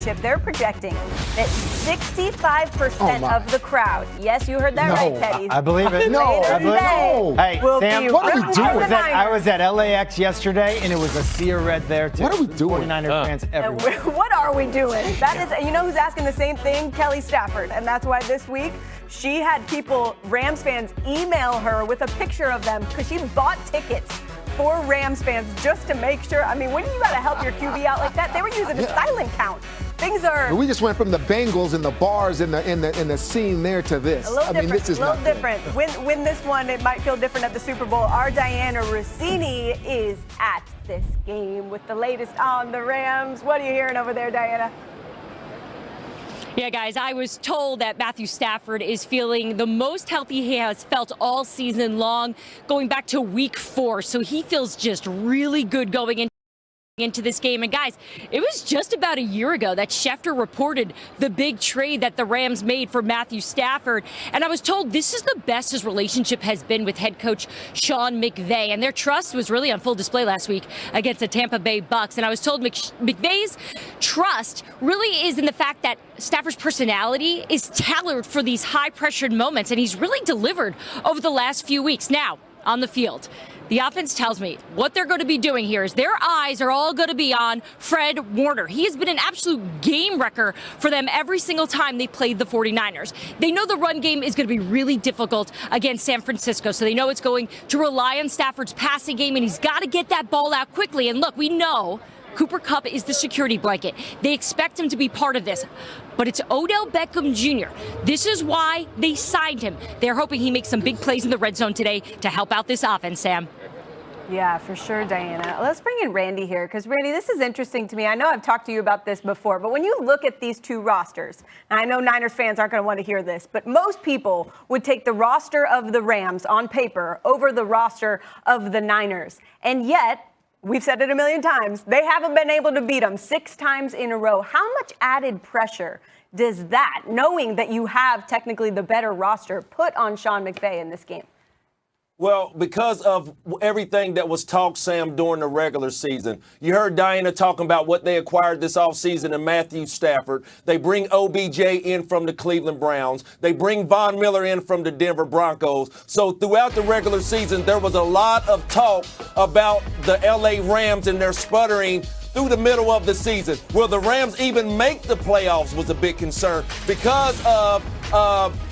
Championship, they're projecting that 65% of the crowd, yes, you heard that right, Petty. I believe it. I believe it. Hey, Sam, what are we doing? I was at LAX yesterday, and it was a sea of red there, too. What are we doing? 49er fans everywhere. What are we doing? That is, you know who's asking the same thing? Kelly Stafford. And that's why this week she had people, Rams fans, email her with a picture of them because she bought tickets for Rams fans just to make sure. I mean, when you got to help your QB out like that, they were using a silent count. Things are. We just went from the Bengals and the bars in the scene there to this. A little different. This is a little different. Win this one, it might feel different at the Super Bowl. Our Diana Rossini is at this game with the latest on the Rams. What are you hearing over there, Diana? Yeah, guys, I was told that Matthew Stafford is feeling the most healthy he has felt all season long, going back to week 4. So he feels just really good going into this game. And guys, it was just about a year ago that Schefter reported the big trade that the Rams made for Matthew Stafford. And I was told this is the best his relationship has been with head coach Sean McVay. And their trust was really on full display last week against the Tampa Bay Bucks. And I was told McVay's trust really is in the fact that Stafford's personality is tailored for these high-pressured moments. And he's really delivered over the last few weeks. Now, on the field, the offense tells me what they're going to be doing here is their eyes are all going to be on Fred Warner. He has been an absolute game wrecker for them every single time they played the 49ers. They know the run game is going to be really difficult against San Francisco, so they know it's going to rely on Stafford's passing game, and he's got to get that ball out quickly. And look, we know Cooper Kupp is the security blanket. They expect him to be part of this. But it's Odell Beckham Jr. This is why they signed him. They're hoping he makes some big plays in the red zone today to help out this offense, Sam. Yeah, for sure, Diana. Let's bring in Randy here, because Randy, this is interesting to me. I know I've talked to you about this before, but when you look at these two rosters, and I know Niners fans aren't going to want to hear this, but most people would take the roster of the Rams on paper over the roster of the Niners. And yet, we've said it a million times, they haven't been able to beat them 6 times in a row. How much added pressure does that, knowing that you have technically the better roster, put on Sean McVay in this game? Well, because of everything that was talked, Sam, during the regular season. You heard Diana talking about what they acquired this offseason in Matthew Stafford. They bring OBJ in from the Cleveland Browns. They bring Von Miller in from the Denver Broncos. So throughout the regular season, there was a lot of talk about the LA Rams and their sputtering through the middle of the season. Will the Rams even make the playoffs was a big concern because of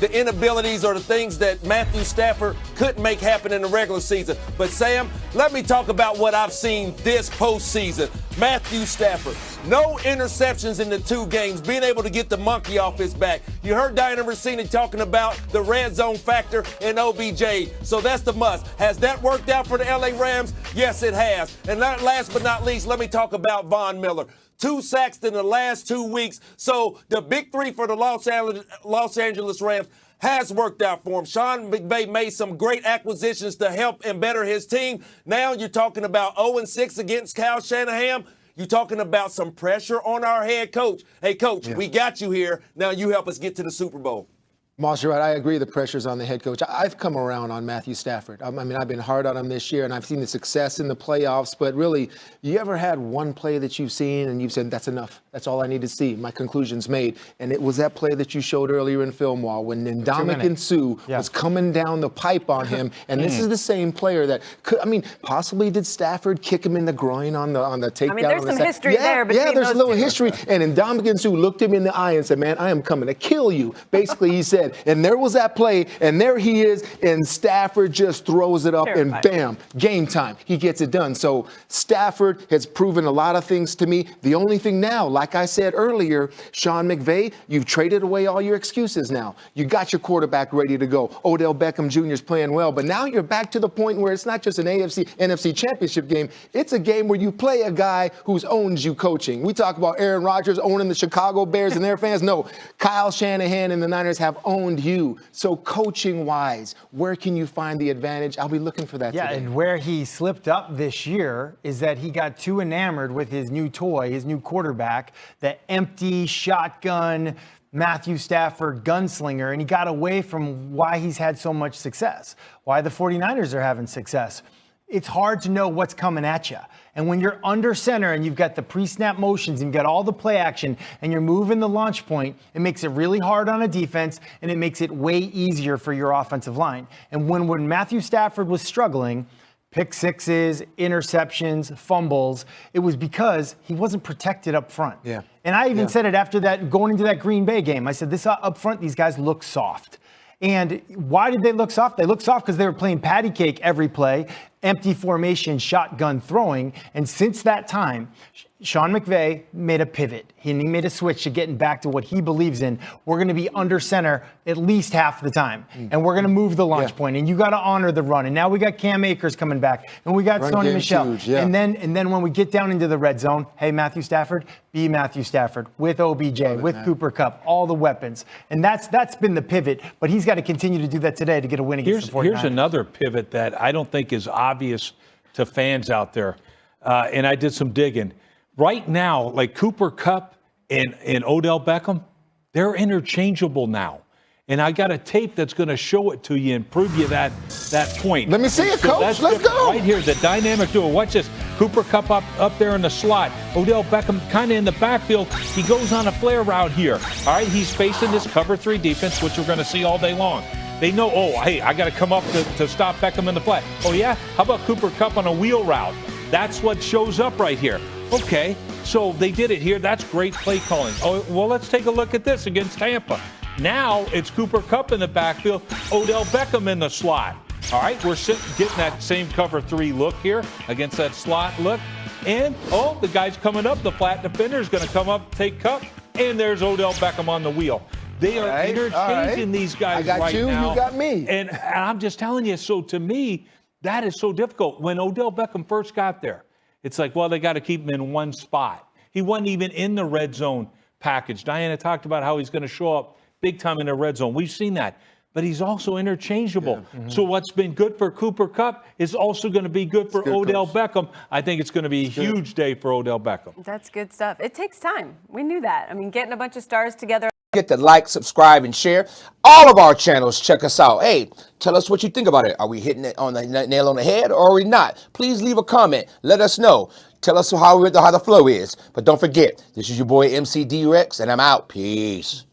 the inabilities or the things that Matthew Stafford couldn't make happen in the regular season. But Sam, let me talk about what I've seen this postseason. Matthew Stafford, no interceptions in the 2 games, being able to get the monkey off his back. You heard Diana Rossini talking about the red zone factor in OBJ, so that's the must. Has that worked out for the LA Rams? Yes, it has. And last but not least, let me talk about Von Miller. 2 sacks in the last 2 weeks. So the big 3 for the Los Angeles Rams has worked out for him. Sean McVay made some great acquisitions to help and better his team. Now you're talking about 0-6 against Kyle Shanahan. You're talking about some pressure on our head coach. Hey, Coach, we got you here. Now you help us get to the Super Bowl. Moss, you're right. I agree the pressure's on the head coach. I've come around on Matthew Stafford. I mean, I've been hard on him this year, and I've seen the success in the playoffs. But really, you ever had one play that you've seen and you've said, that's enough. That's all I need to see. My conclusion's made. And it was that play that you showed earlier in film wall when Ndamukong Suh was coming down the pipe on him. And this is the same player that could, I mean, possibly did Stafford kick him in the groin on the takedown? I mean, there's some history there. Yeah, there's a little history. And Ndamukong Suh looked him in the eye and said, man, I am coming to kill you. Basically, he said. And there was that play, and there he is, and Stafford just throws it up, and bam, game time. He gets it done. So Stafford has proven a lot of things to me. The only thing now, like I said earlier, Sean McVay, you've traded away all your excuses now. You got your quarterback ready to go. Odell Beckham Jr. is playing well, but now you're back to the point where it's not just an NFC Championship game. It's a game where you play a guy who's owns you coaching. We talk about Aaron Rodgers owning the Chicago Bears and their fans. No, Kyle Shanahan and the Niners have owned you. So coaching-wise, where can you find the advantage? I'll be looking for that today. And where he slipped up this year is that he got too enamored with his new toy, his new quarterback, the empty shotgun Matthew Stafford gunslinger, and he got away from why he's had so much success, why the 49ers are having success. it's hard to know what's coming at you. And when you're under center and you've got the pre-snap motions and you've got all the play action and you're moving the launch point, it makes it really hard on a defense and it makes it way easier for your offensive line. And when Matthew Stafford was struggling, pick sixes, interceptions, fumbles, it was because he wasn't protected up front. Yeah. And I even said it after that, going into that Green Bay game. I said, this up front, these guys look soft. And why did they look soft? They looked soft because they were playing patty cake every play, empty formation, shotgun throwing. And since that time, Sean McVay made a pivot. He made a switch to getting back to what he believes in. We're going to be under center at least half the time. And we're going to move the launch point. And you got to honor the run. And now we got Cam Akers coming back. And we got Sony Michel. Huge, and then when we get down into the red zone, hey, Matthew Stafford, be Matthew Stafford with OBJ, with Cooper Kupp, all the weapons. And that's been the pivot. But he's got to continue to do that today to get a win against the 49ers. Here's another pivot that I don't think is obvious to fans out there. And I did some digging. Right now, like Cooper Kupp and Odell Beckham, they're interchangeable now. And I got a tape that's going to show it to you and prove you that point. Let me see it, Coach. Let's go. Right here, the dynamic duo. Watch this. Cooper Kupp up there in the slot. Odell Beckham kind of in the backfield. He goes on a flare route here. All right, he's facing this cover 3 defense, which we're going to see all day long. They know, oh, hey, I got to come up to stop Beckham in the flat. Oh, yeah? How about Cooper Kupp on a wheel route? That's what shows up right here. Okay, so they did it here. That's great play calling. Oh, well, let's take a look at this against Tampa. Now it's Cooper Kupp in the backfield, Odell Beckham in the slot. All right, we're getting that same cover 3 look here against that slot look. And, oh, the guy's coming up. The flat defender is going to come up, take Kupp, and there's Odell Beckham on the wheel. They are interchanging these guys right now. I got you, you got me. And I'm just telling you, so to me, that is so difficult. When Odell Beckham first got there, it's like, well, they got to keep him in one spot. He wasn't even in the red zone package. Diana talked about how he's going to show up big time in the red zone. We've seen that. But he's also interchangeable. Yeah. Mm-hmm. So what's been good for Cooper Kupp is also going to be good for Odell Beckham. I think it's going to be a huge day for Odell Beckham. That's good stuff. It takes time. We knew that. I mean, getting a bunch of stars together. Get to like, subscribe, and share all of our channels. Check us out. Hey, tell us what you think about it. Are we hitting it on the nail on the head or are we not? Please leave a comment. Let us know. Tell us how the flow is. But don't forget, this is your boy MC D-Rex, and I'm out. Peace.